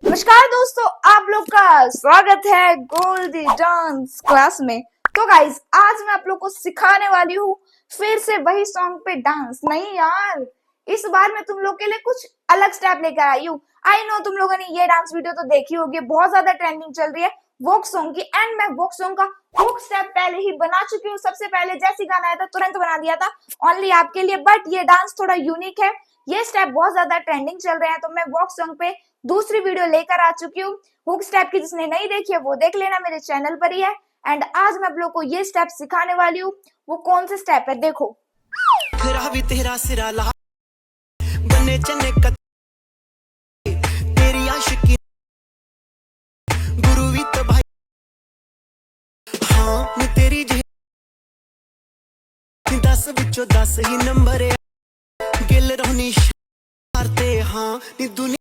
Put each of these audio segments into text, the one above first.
नमस्कार दोस्तों, आप लोग का स्वागत है गोल्डी डांस क्लास में। तो गाइज, आज मैं आप लोग को सिखाने वाली हूँ फिर से वही सॉन्ग पे डांस। नहीं यार, इस बार मैं तुम लोग के लिए कुछ अलग स्टेप लेकर आई हूँ। आई नो तुम लोगों ने ये डांस वीडियो तो देखी होगी, बहुत ज्यादा ट्रेंडिंग चल रही है वोक सॉन्ग की। एंड मैं वोक सॉन्ग का हुक स्टेप पहले ही बना चुकी हूँ। सबसे पहले जैसे गाना आया था तुरंत बना दिया था ओनली आपके लिए। बट ये डांस थोड़ा यूनिक है, ये स्टेप बहुत ज्यादा ट्रेंडिंग चल रहे हैं, तो मैं वॉक सॉन्ग पे दूसरी वीडियो लेकर आ चुकी हूँ। हुक स्टेप की जिसने नहीं देखी है वो देख लेना, मेरे चैनल पर ही है। एंड आज मैं आप लोग को ये स्टेप सिखाने वाली हूँ। वो कौन से स्टेप है देखो। भी तेरा सिरा ला बने चने का तेरी आशिकी गुरु भी तो भाई। हाँ मैं तेरी जी 10 विचों 10 ही नंबर है गिल रोनी शारते। हाँ नी दुनिया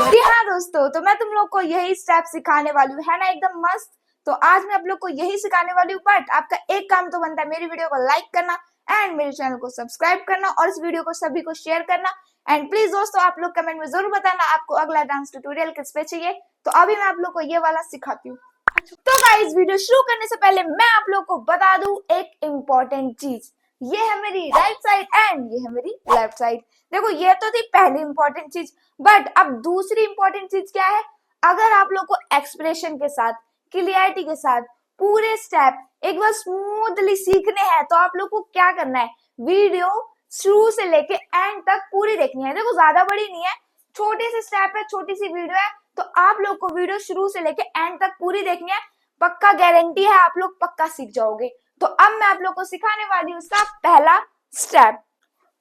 जी हाँ दोस्तों, तो मैं तुम लोग को यही स्टेप सिखाने वाली हूँ, है ना एकदम मस्त। तो आज मैं आप लोग को यही सिखाने वाली हूँ। बट आपका एक काम तो बनता है, मेरी वीडियो को लाइक करना एंड मेरे चैनल को सब्सक्राइब करना और इस वीडियो को सभी को शेयर करना। एंड प्लीज दोस्तों, आप लोग कमेंट में जरूर बताना आपको अगला डांस ट्यूटोरियल किस पे चाहिए। तो अभी मैं आप लोग को ये वाला सिखाती हूँ। तो गाइस, वीडियो शुरू करने से पहले मैं आप लोग को बता दूं एक इम्पोर्टेंट चीज। ये है मेरी राइट साइड एंड ये है मेरी लेफ्ट साइड। देखो, ये तो थी पहली इंपॉर्टेंट चीज, बट अब दूसरी इंपॉर्टेंट चीज क्या है। अगर आप लोग को एक्सप्रेशन के साथ, क्लियरिटी के साथ पूरे स्टेप एक बार स्मूथली सीखने हैं, तो आप लोग को क्या करना है, वीडियो शुरू से लेके एंड तक पूरी देखनी है। देखो, ज्यादा बड़ी नहीं है, छोटी सी स्टेप है, छोटी सी वीडियो है, तो आप लोग को वीडियो शुरू से लेके एंड तक पूरी देखनी है। पक्का गारंटी है, आप लोग पक्का सीख जाओगे। तो अब मैं आप लोग को सिखाने वाली हूँ उसका पहला स्टेप।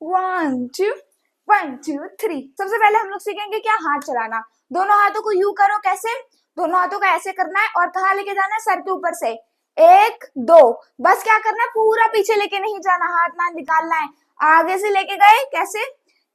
1 2 3। सबसे पहले हम लोग सीखेंगे क्या, हाथ चलाना। दोनों हाथों को यू करो, कैसे, दोनों हाथों को ऐसे करना है और कहाँ लेके जाना है, सर के ऊपर से। 1 2। बस क्या करना है, पूरा पीछे लेके नहीं जाना, हाथ ना निकालना है। आगे से लेके गए, कैसे,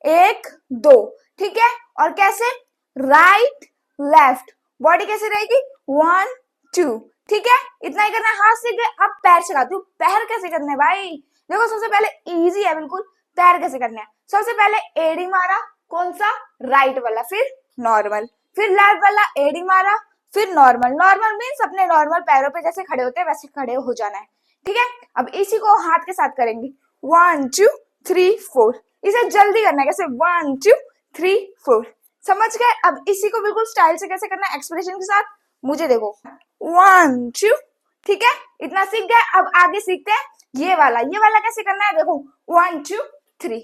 1 2। ठीक है, और कैसे, राइट लेफ्ट। बॉडी कैसे रहेगी, 1 2। ठीक है, इतना ही करना है। हाथ से गए, अब पैर चलाती हूँ। पैर कैसे करने भाई, देखो सबसे पहले इजी है बिल्कुल। पैर कैसे करने हैं, सबसे पहले एडी मारा, कौन सा, राइट वाला, फिर नॉर्मल, फिर लेफ्ट वाला, एडी मारा, फिर नॉर्मल। नॉर्मल मीन्स अपने नॉर्मल पैरों पे जैसे खड़े होते हैं वैसे खड़े हो जाना है। ठीक है, अब इसी को हाथ के साथ करेंगे। 1 2 3 4। इसे जल्दी करना है, कैसे, 1 2 3 4। समझ गए। अब इसी को बिल्कुल स्टाइल से कैसे करना है, एक्सप्रेशन के साथ, मुझे देखो। 1 2। ठीक है, इतना सीख गए। अब आगे सीखते हैं ये वाला कैसे करना है, देखो 1 2 3।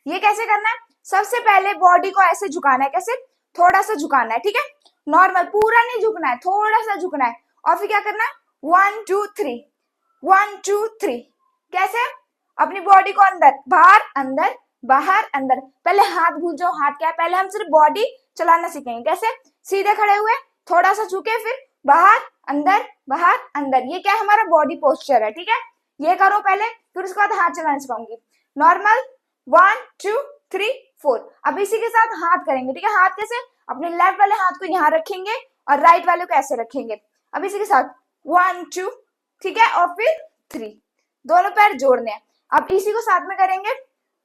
ये कैसे करना है, सबसे पहले बॉडी को ऐसे झुकाना है, कैसे, थोड़ा सा झुकाना है। ठीक है, नॉर्मल, पूरा नहीं झुकना है, थोड़ा सा झुकना है। और फिर क्या करना है, 1 2 3 1 2 3। कैसे, अपनी बॉडी को अंदर बाहर अंदर बाहर अंदर। पहले हाथ भूल जाओ, हाथ क्या है, पहले हम सिर्फ बॉडी चलाना सीखेंगे। कैसे, सीधे खड़े हुए, थोड़ा सा झुके, फिर बाहर अंदर। ये क्या है, हमारा बॉडी पोस्चर है। ठीक है, ये करो पहले, फिर उसके बाद हाथ चलाना सिखाऊंगी। नॉर्मल 1 2 3 4। अब इसी के साथ हाथ करेंगे। ठीक है, हाथ कैसे, अपने लेफ्ट वाले हाथ को यहाँ रखेंगे और राइट वाले को ऐसे रखेंगे। अब इसी के साथ 1 2। ठीक है, और फिर 3। दोनों पैर जोड़ने हैं। अब इसी को साथ में करेंगे,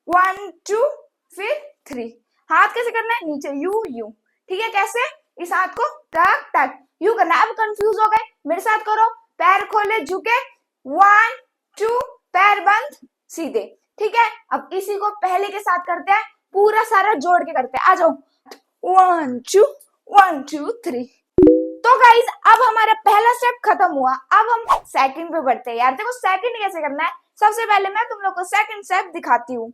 1 2 फिर 3। हाथ कैसे करना है, नीचे यू यू। ठीक है, कैसे, इस हाथ को टक टक यू करना है। अब कंफ्यूज हो गए, मेरे साथ करो। पैर खोले, झुके, 1 2, पैर बंद, सीधे। ठीक है, अब इसी को पहले के साथ करते हैं, पूरा सारा जोड़ के करते हैं। आ जाओ, 1 2 1 2 3। तो गाइस, अब हमारा पहला स्टेप खत्म हुआ। अब हम सेकंड पे बढ़ते हैं। यार देखो, सेकंड कैसे करना है, सबसे पहले मैं तुम लोग को सेकंड स्टेप दिखाती हूँ।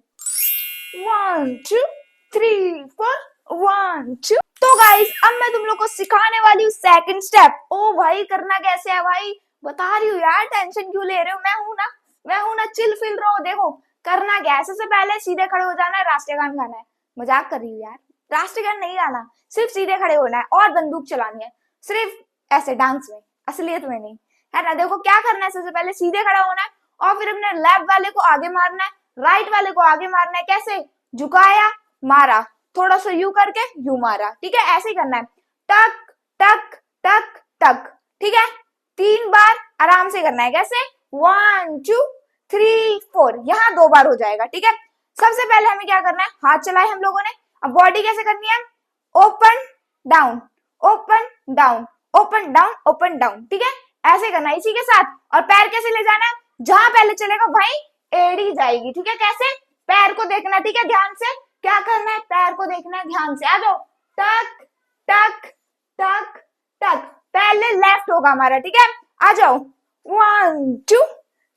1 2 3 4 1 2। तो गाइस, अब मैं तुम लोग को सिखाने वाली हूँ सेकंड स्टेप। ओ भाई, करना कैसे है भाई, बता रही हूँ यार, टेंशन क्यों ले रहे हो, मैं हूं ना, चिल फिल रहो। देखो करना क्या है, सबसे पहले सीधे खड़े हो जाना है, राष्ट्रगान गाना है। मजाक कर रही हूँ यार, राष्ट्रगान नहीं गाना, सिर्फ सीधे खड़े होना है और बंदूक चलानी है, सिर्फ ऐसे डांस में, असलियत में नहीं, है ना। देखो क्या करना है, सबसे पहले सीधे खड़ा होना है और फिर अपने लेफ्ट वाले को आगे मारना है, राइट वाले को आगे मारना है। कैसे, झुकाया, मारा, थोड़ा सा यू करके यू मारा। ठीक है, ऐसे ही करना है, टक टक टक टक। ठीक है, 3 बार आराम से करना है। कैसे, 1 2 3 4। यहाँ 2 बार हो जाएगा। ठीक है, सबसे पहले हमें क्या करना है, हाथ चलाए हम लोगों ने। अब बॉडी कैसे करनी है, open down, open down, open down, open down. ठीक है, ऐसे करना है इसी के साथ। और पैर कैसे ले जाना है, जहां पहले चलेगा वहीं एड़ी जाएगी। ठीक है, कैसे, पैर को देखना, ठीक है, ध्यान से क्या करना है, पैर को देखना है ध्यान से। आ जाओ, टक टक टक टक, पहले लेफ्ट होगा हमारा। ठीक है, आ जाओ, 1 2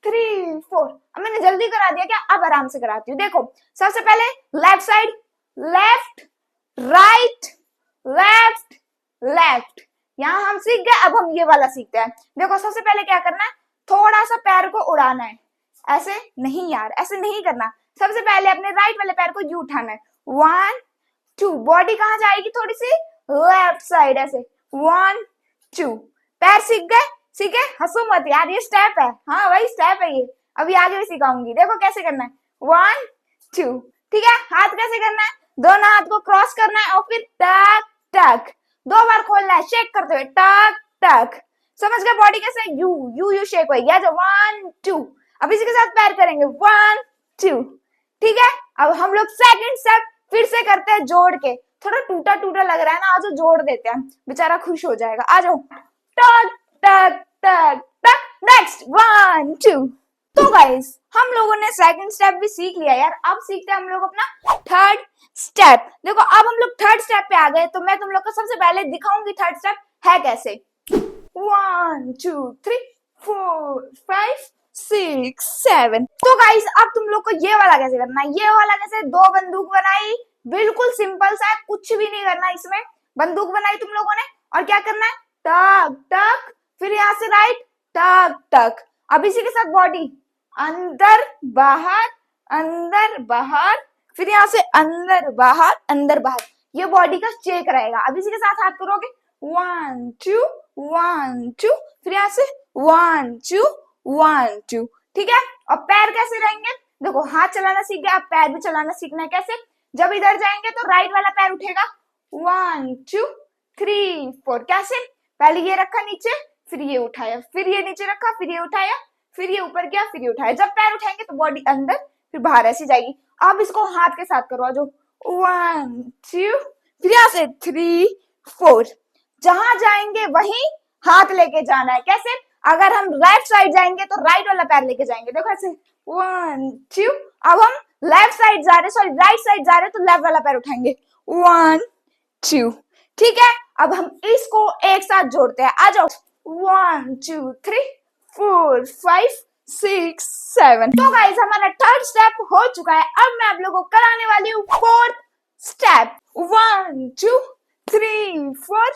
3 4। अब मैंने जल्दी करा दिया क्या, अब आराम से कराती हूँ। देखो, सबसे पहले left side, left right left left, यहाँ हम सीख गए। अब हम ये वाला सीखते हैं। देखो, सबसे पहले क्या करना है, थोड़ा सा पैर को उड़ाना है। ऐसे नहीं यार, ऐसे नहीं करना। सबसे पहले अपने राइट वाले पैर को यू उठाना है। 1 2, बॉडी कहाँ जाएगी, थोड़ी सी लेफ्ट साइड, ऐसे 1 2। पैर सीख गए, सीखे, हंसो मत यार, ये स्टेप है। हाँ भाई, स्टेप है ये, अभी आगे भी सिखाऊंगी। देखो कैसे करना है, 1 2। ठीक है, हाथ कैसे करना है, दोनों हाथ को क्रॉस करना है और फिर टक टक, 2 बार खोलना है शेक करते हुए, टक टक। समझ गए बॉडी कैसे, यू यू यू शेक होगी। आ जाओ, 1 2। अब इसी के साथ पैर करेंगे, 1 2। ठीक है, अब हम लोग सेकंड स्टेप फिर से करते हैं जोड़ के। थोड़ा टूटा टूटा लग रहा है ना, आज जोड़ देते हैं, बेचारा खुश हो जाएगा। आ जाओ, टक टक टक टक, नेक्स्ट 1 2। तो गाइस, हम लोगों ने सेकंड स्टेप भी सीख लिया यार। अब सीखते हैं हम लोग अपना थर्ड स्टेप। देखो, अब हम लोग थर्ड स्टेप पे आ गए, तो मैं तुम लोग को सबसे पहले दिखाऊंगी थर्ड स्टेप है कैसे। 1 2 3 4 5 6 7। तो गाइस, अब तुम लोग को ये वाला कैसे करना है, ये वाला कैसे, 2 बंदूक बनाई, बिल्कुल सिंपल सा है, कुछ भी नहीं करना इसमें। बंदूक बनाई तुम लोगों ने, और क्या करना है, टक टक, फिर यहाँ से राइट, टक टक। अब इसी के साथ बॉडी अंदर बाहर, फिर यहाँ से अंदर बाहर, ये बॉडी का चेक रहेगा। अब इसी के साथ हाथ करोगे, 1 2 1 2, फिर यहाँ से 1 2 1 2। ठीक है, और पैर कैसे रहेंगे, देखो, हाथ चलाना सीख गए, अब पैर भी चलाना सीखना है। कैसे, जब इधर जाएंगे तो राइट वाला पैर उठेगा, 1 2 3 4। कैसे, पहले ये रखा नीचे, फिर ये उठाया, फिर ये नीचे रखा, फिर ये उठाया, फिर ये ऊपर किया, फिर ये उठाया। जब पैर उठाएंगे तो बॉडी अंदर फिर बाहर ऐसी जाएगी। अब इसको हाथ के साथ करवा दो, 1 2, फिर यहाँ से 3 4। जहां जाएंगे वहीं हाथ लेके जाना है। कैसे, अगर हम लेफ्ट साइड जाएंगे तो राइट वाला पैर लेके जाएंगे। देखो ऐसे, 1 2। अब हम लेफ्ट साइड जा रहे, सॉरी राइट साइड जा रहे, तो लेफ्ट वाला पैर उठाएंगे, 1 2। ठीक है, अब हम इसको एक साथ जोड़ते हैं। आ जाओ, 1 2 3 4 5 6 7। तो गाइस, हमारा थर्ड स्टेप हो चुका है। अब मैं आप लोगों को कराने वाली हूँ फोर्थ स्टेप। 1 2 3 4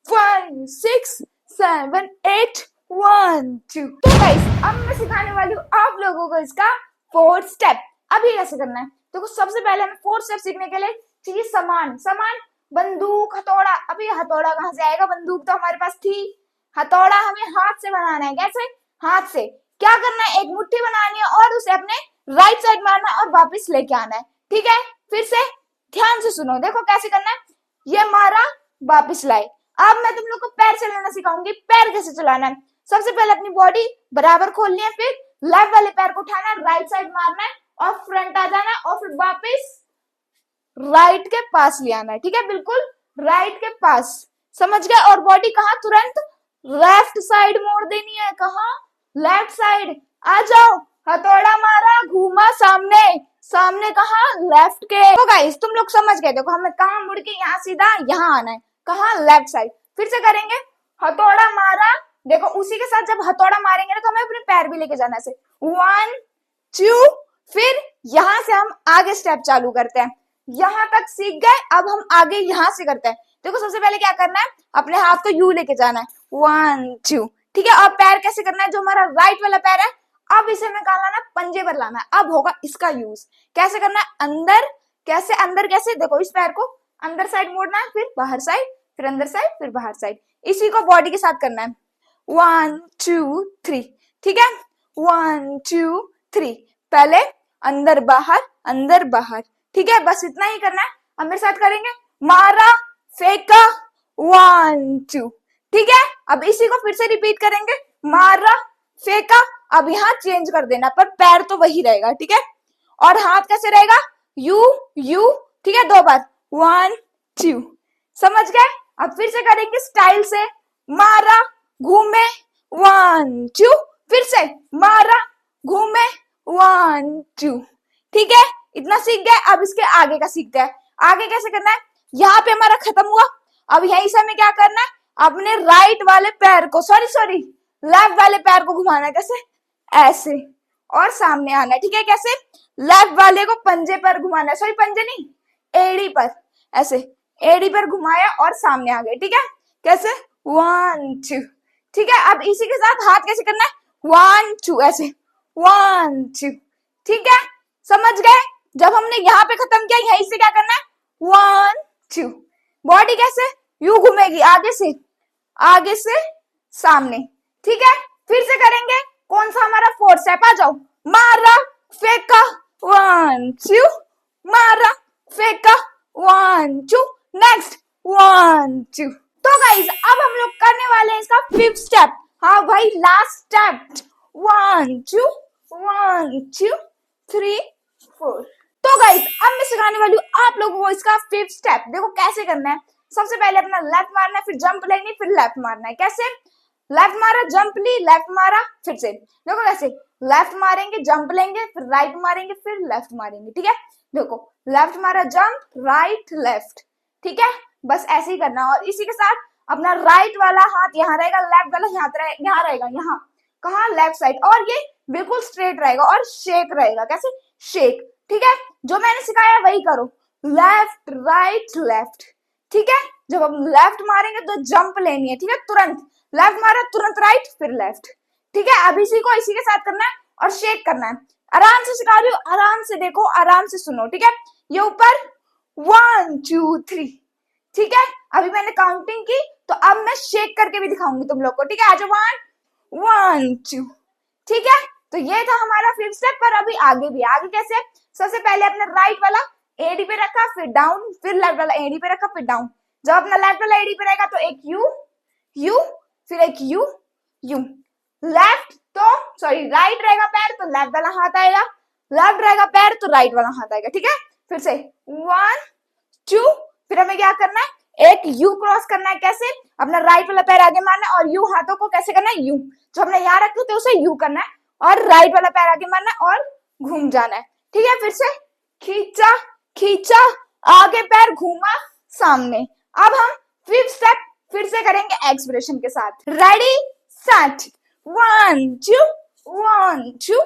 5 6 7 8 1 2। तो गाइस, अब मैं सिखाने वाली हूँ आप लोगों को इसका फोर्थ स्टेप। अभी कैसे करना है, देखो, सबसे पहले हमें फोर्थ स्टेप सीखने के लिए चाहिए सामान। बंदूक, हथौड़ा। अभी हथौड़ा कहाँ से आएगा, बंदूक तो हमारे पास थी। हथौड़ा हमें हाथ से बनाना है। कैसे, हाथ से क्या करना है, एक मुट्ठी बनानी है और उसे अपने राइट साइड मारना और वापस लेके आना है। ठीक है, फिर से ध्यान से सुनो, देखो कैसे करना है, ये मारा, वापस लाए। अब मैं तुम लोग को पैर चलाना सिखाऊंगी, पैर कैसे चलाना है। सबसे पहले अपनी बॉडी बराबर खोलनी है, फिर लेफ्ट वाले पैर को उठाना है, राइट साइड मारना है और फ्रंट आ जाना है, और फिर वापस राइट के पास ले आना है। ठीक है, बिल्कुल राइट के पास, समझ गए। और बॉडी कहाँ, तुरंत लेफ्ट साइड मोड़ देनी है। कहाँ, लेफ्ट साइड। आ जाओ, हथौड़ा मारा, घूमा सामने, सामने कहाँ, लेफ्ट के। तो गाइस, तुम लोग समझ गए। देखो, हमें कहाँ मुड़ के, यहाँ सीधा यहाँ आना है। कहाँ, लेफ्ट साइड। फिर से करेंगे, हथौड़ा मारा, देखो उसी के साथ जब हथौड़ा मारेंगे ना तो हमें अपने पैर भी लेके जाना है। 1 2, फिर यहाँ से हम आगे स्टेप चालू करते हैं। यहाँ तक सीख गए, अब हम आगे यहाँ से करते हैं। देखो, सबसे पहले क्या करना है, अपने हाथ को यू लेके जाना है, 1 2। ठीक है, अब पैर कैसे करना है, जो हमारा राइट वाला पैर है, अब इसे में कहा लाना, पंजे पर लाना है। अब होगा इसका यूज। कैसे करना है, अंदर कैसे, अंदर कैसे, देखो इस पैर को अंदर साइड मोड़ना है, फिर बाहर साइड, फिर अंदर साइड, फिर बाहर साइड। इसी को बॉडी के साथ करना है, 1 2 3। ठीक है, 1 2 3, पहले अंदर बाहर। ठीक है, बस इतना ही करना है। अब मेरे साथ करेंगे, मारा, फेंका, 1 2। ठीक है, अब इसी को फिर से रिपीट करेंगे, मारा, फेंका। अब यहाँ चेंज कर देना, पर पैर तो वही रहेगा। ठीक है, और हाथ कैसे रहेगा, यू यू। ठीक है, 2 बार, 1 2, समझ गए। अब फिर से करेंगे स्टाइल से, मारा घूमे 1 2, फिर से मारा घूमे 1 2। ठीक है, इतना सीख गए। अब इसके आगे का सीखते हैं। आगे कैसे करना है, यहाँ पे हमारा खत्म हुआ, अब यहीं से हमें क्या करना है, अपने राइट वाले पैर को सॉरी लेफ्ट वाले पैर को घुमाना है। कैसे, ऐसे, और सामने आना है। ठीक है, कैसे, लेफ्ट वाले को पंजे पर घुमाना है, सॉरी पंजे नहीं, एड़ी पर, ऐसे एड़ी पर घुमाया और सामने आ गए। ठीक है, कैसे 1 2। ठीक है, अब इसी के साथ हाथ कैसे करना है, 1 2, ऐसे 1 2। ठीक है, समझ गए। जब हमने यहाँ पे खत्म किया, यहीं से क्या करना है, 1 2। बॉडी कैसे, यू घूमेगी, आगे से सामने। ठीक है, फिर से करेंगे। कौन सा हमारा फोर्थ स्टेप, आ जाओ, मारा फेंका 1 2, मारा फेंका 1 2, नेक्स्ट 1 2। तो गाइस अब हम लोग करने वाले हैं इसका फिफ्थ स्टेप। हाँ भाई, लास्ट स्टेप, 1 2 1 2 3 4। तो गाइस अब मैं सिखाने वाली हूँ आप लोगों को इसका फिफ्थ स्टेप। देखो कैसे करना है। सबसे पहले अपना लेफ्ट मारना है, फिर जंप लेनी, फिर लेफ्ट मारना है। कैसे, लेफ्ट मारा जंप ली, लेफ्ट मारा, फिर से देखो कैसे, लेफ्ट मारेंगे जंप लेंगे, फिर राइट मारेंगे, फिर लेफ्ट मारेंगे। ठीक है, देखो लेफ्ट मारा जंप राइट लेफ्ट। ठीक है, बस ऐसे ही करना। और इसी के साथ अपना राइट वाला हाथ यहाँ रहेगा, लेफ्ट वाला यहाँ रहेगा, यहाँ कहाँ, लेफ्ट साइड, और ये बिल्कुल स्ट्रेट रहेगा और शेक रहेगा। कैसे, शेक। ठीक है, जो मैंने सिखाया वही करो, लेफ्ट राइट लेफ्ट। ठीक है, जब हम लेफ्ट मारेंगे तो जंप लेनी है। ठीक है, तुरंत लेफ्ट मारा, तुरंत राइट, फिर लेफ्ट। ठीक है, अब इसी को इसी के साथ करना है और शेक करना है। आराम से सिखा रही हूँ, आराम से देखो, आराम से सुनो। ठीक है, ये ऊपर 1 2 3। ठीक है, अभी मैंने काउंटिंग की, तो अब मैं शेक करके भी दिखाऊंगी तुम लोग को। ठीक है, आज 1 2। ठीक है, तो ये था हमारा फिफ्थ स्टेप। पर अभी आगे भी, आगे कैसे, सबसे पहले अपना राइट वाला एडी पे रखा, फिर डाउन, फिर लेफ्ट वाला एडी पे रखा, फिर डाउन। जब अपना लेफ्ट वाला एडी पे रहेगा तो एक यू, फिर एक यू, लेफ्ट तो सॉरी राइट रहेगा पैर तो लेफ्ट वाला हाथ आएगा, लेफ्ट रहेगा पैर तो राइट वाला हाथ आएगा। ठीक है, फिर से 1 2, फिर हमें क्या करना है, एक यू क्रॉस करना है। कैसे, अपना राइट वाला पैर आगे मारना है और यू हाथों को कैसे करना है, यू जो हमने यहाँ रखे थे उसे यू करना है और राइट वाला पैर आगे मारना है और घूम जाना है। ठीक है, फिर से खींचा खींचा, आगे पैर घूमा, सामने। अब हम फिफ्थ स्टेप फिर से करेंगे एक्सप्रेशन के साथ। Ready set 1 2 1 2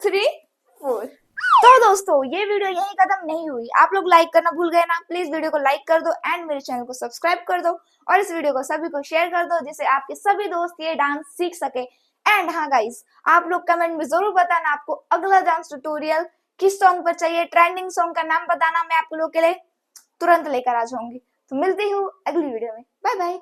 3 4। तो दोस्तों ये वीडियो यही खत्म नहीं हुई। आप लोग लाइक करना भूल गए ना, प्लीज वीडियो को लाइक कर दो एंड मेरे चैनल को सब्सक्राइब कर दो और इस वीडियो को सभी को शेयर कर दो जिससे आपके सभी दोस्त ये डांस सीख सके। एंड हाँ गाइस, आप लोग कमेंट में जरूर बताना आपको अगला डांस ट्यूटोरियल किस सॉन्ग पर चाहिए, ट्रेंडिंग सॉन्ग का नाम बताना, मैं आप लोगों के लिए तुरंत लेकर आ जाऊंगी। तो मिलती हूँ अगली वीडियो में, बाय बाय।